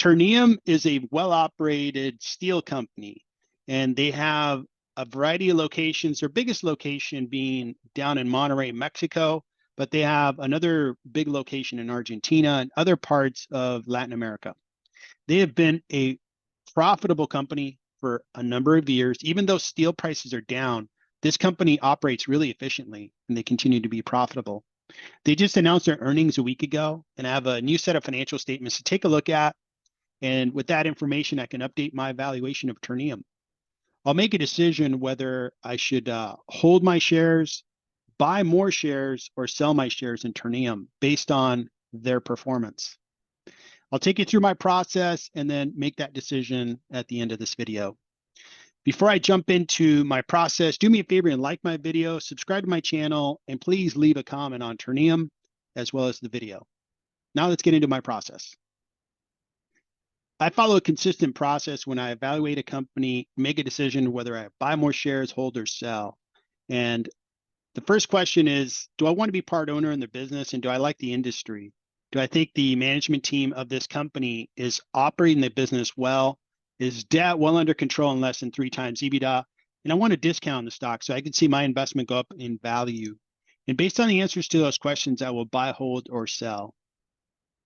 Ternium is a well-operated steel company, and they have a variety of locations. Their biggest location being down in Monterrey, Mexico, but they have another big location in Argentina and other parts of Latin America. They have been a profitable company for a number of years. Even though steel prices are down, this company operates really efficiently and they continue to be profitable. They just announced their earnings a week ago and have a new set of financial statements to take a look at. And with that information, I can update my valuation of Ternium. I'll make a decision whether I should hold my shares, buy more shares, or sell my shares in Ternium based on their performance. I'll take you through my process and then make that decision at the end of this video. Before I jump into my process, do me a favor and like my video, subscribe to my channel, and please leave a comment on Ternium as well as the video. Now let's get into my process. I follow a consistent process when I evaluate a company, make a decision whether I buy more shares, hold, or sell. And the first question is, do I want to be part owner in the business, and do I like the industry? Do I think the management team of this company is operating the business well? Is debt well under control and less than 3 times EBITDA? And I want to discount the stock so I can see my investment go up in value. And based on the answers to those questions, I will buy, hold, or sell.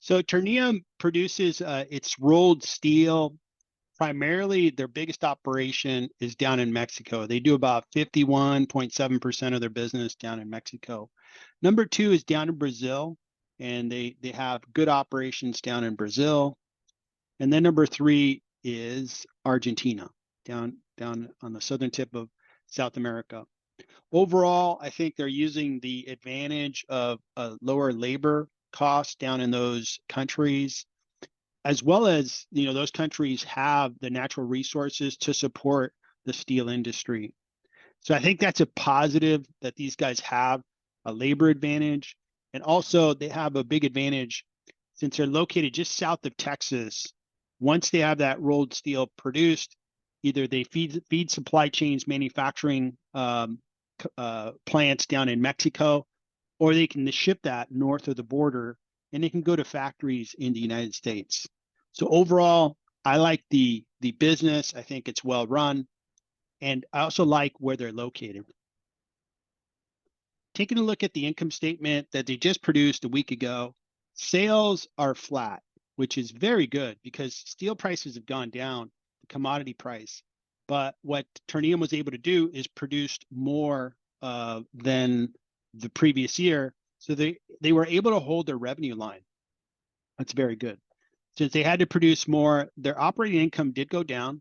So Ternium produces its rolled steel. Primarily, their biggest operation is down in Mexico. They do about 51.7% of their business down in Mexico. Number 2 is down in Brazil, and they have good operations down in Brazil. And then number 3 is Argentina, down on the southern tip of South America. Overall, I think they're using the advantage of lower labor costs down in those countries, as well as, those countries have the natural resources to support the steel industry. So I think that's a positive that these guys have a labor advantage. And also they have a big advantage since they're located just south of Texas. Once they have that rolled steel produced, either they feed supply chains, manufacturing plants down in Mexico, or they can ship that north of the border and they can go to factories in the United States. So overall, I like the business. I think it's well run. And I also like where they're located. Taking a look at the income statement that they just produced a week ago, sales are flat, which is very good because steel prices have gone down, the commodity price. But what Ternium was able to do is produce more than the previous year. So they were able to hold their revenue line. That's very good. Since they had to produce more, their operating income did go down.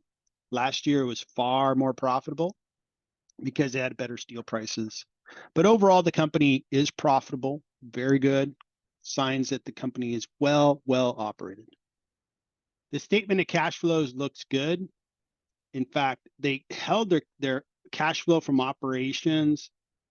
Last year was far more profitable because they had better steel prices. But overall, the company is profitable, very good. Signs that the company is well operated. The statement of cash flows looks good. In fact, they held their cash flow from operations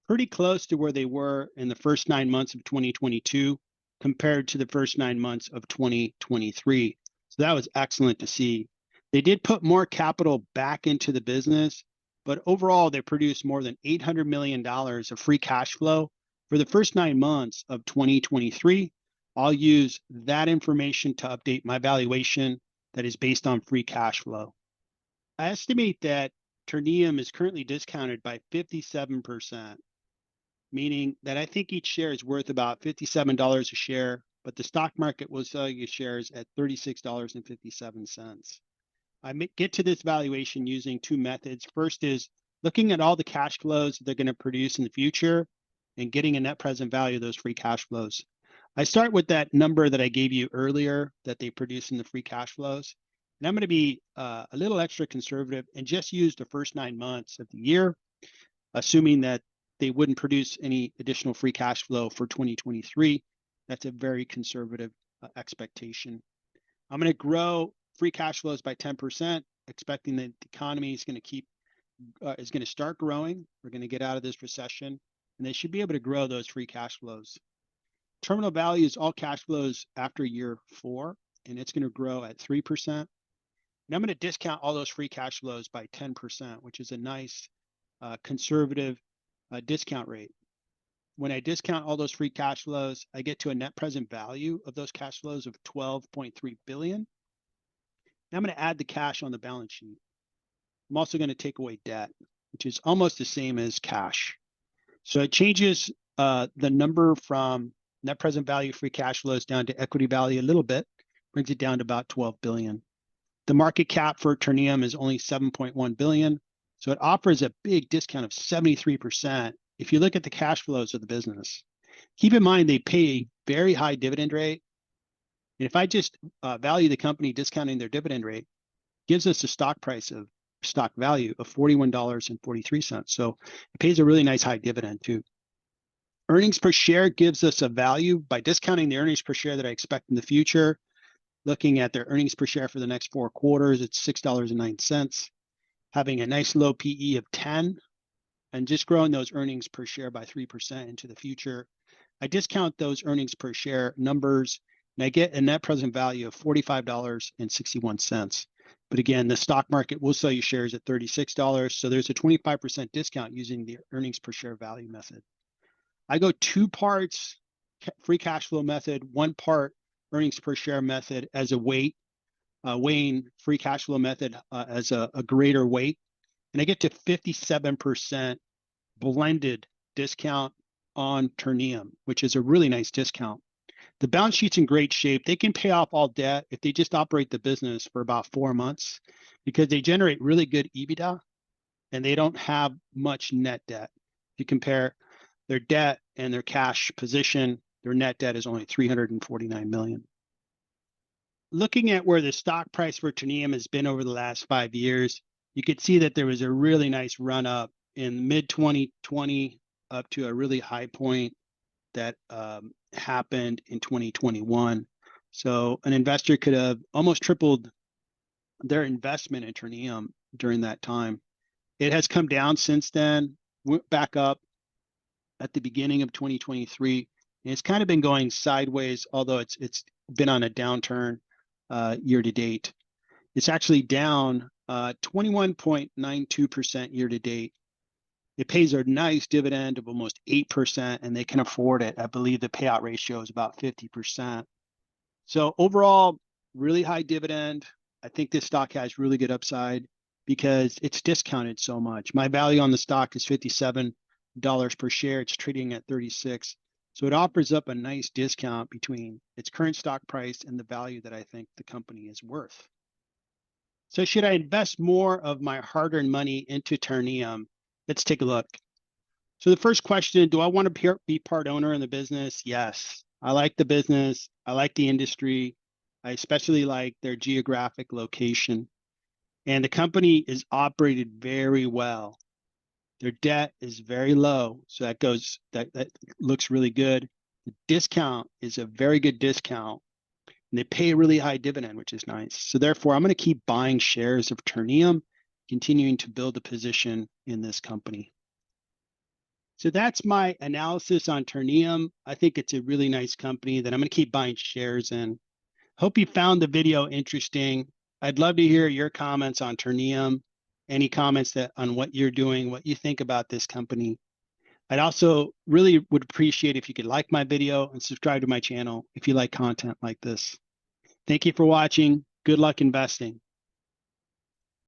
pretty close to where they were in the first 9 months of 2022 compared to the first 9 months of 2023. So that was excellent to see. They did put more capital back into the business, but overall they produced more than $800 million of free cash flow for the first 9 months of 2023. I'll use that information to update my valuation that is based on free cash flow. I estimate that Ternium is currently discounted by 57%, meaning that I think each share is worth about $57 a share, but the stock market will sell you shares at $36.57. I get to this valuation using 2 methods. First is looking at all the cash flows they're going to produce in the future and getting a net present value of those free cash flows. I start with that number that I gave you earlier that they produce in the free cash flows. And I'm going to be a little extra conservative and just use the first 9 months of the year, assuming that they wouldn't produce any additional free cash flow for 2023. That's a very conservative expectation. I'm going to grow free cash flows by 10%, expecting that the economy is going to start growing. We're going to get out of this recession, and they should be able to grow those free cash flows. Terminal value is all cash flows after year 4, and it's going to grow at 3%. And I'm going to discount all those free cash flows by 10%, which is a nice conservative discount rate. When I discount all those free cash flows, I get to a net present value of those cash flows of $12.3 billion. Now I'm going to add the cash on the balance sheet. I'm also going to take away debt, which is almost the same as cash. So it changes the number from net present value free cash flows down to equity value a little bit, brings it down to about 12 billion. The market cap for Ternium is only 7.1 billion. So it offers a big discount of 73% if you look at the cash flows of the business. Keep in mind, they pay a very high dividend rate. And if I just value the company discounting their dividend rate, gives us a stock value of $41.43. So it pays a really nice high dividend too. Earnings per share gives us a value by discounting the earnings per share that I expect in the future. Looking at their earnings per share for the next 4 quarters, it's $6.09, having a nice low PE of 10, and just growing those earnings per share by 3% into the future. I discount those earnings per share numbers, and I get a net present value of $45.61. But again, the stock market will sell you shares at $36, so there's a 25% discount using the earnings per share value method. I go 2 parts free cash flow method, 1 part earnings per share method as a weight, weighing free cash flow method as a greater weight. And I get to 57% blended discount on Ternium, which is a really nice discount. The balance sheet's in great shape. They can pay off all debt if they just operate the business for about 4 months because they generate really good EBITDA and they don't have much net debt. If you compare their debt and their cash position, their net debt is only 349 million. Looking at where the stock price for Ternium has been over the last 5 years, you could see that there was a really nice run up in mid 2020 up to a really high point that happened in 2021. So an investor could have almost tripled their investment in Ternium during that time. It has come down since then, went back up at the beginning of 2023. And it's kind of been going sideways, although it's been on a downturn year to date. It's actually down 21.92% year to date. It pays a nice dividend of almost 8%, and they can afford it. I believe the payout ratio is about 50%. So overall, really high dividend. I think this stock has really good upside because it's discounted so much. My value on the stock is $57 per share. It's trading at 36. So it offers up a nice discount between its current stock price and the value that I think the company is worth. So should I invest more of my hard-earned money into Ternium? Let's take a look. So the first question, do I want to be part owner in the business? Yes. I like the business. I like the industry. I especially like their geographic location. And the company is operated very well. Their debt is very low. So that looks really good. The discount is a very good discount. And they pay a really high dividend, which is nice. So therefore, I'm going to keep buying shares of Ternium, continuing to build a position in this company. So that's my analysis on Ternium. I think it's a really nice company that I'm going to keep buying shares in. Hope you found the video interesting. I'd love to hear your comments on Ternium, any comments on what you're doing, what you think about this company. I'd also really would appreciate if you could like my video and subscribe to my channel if you like content like this. Thank you for watching. Good luck investing.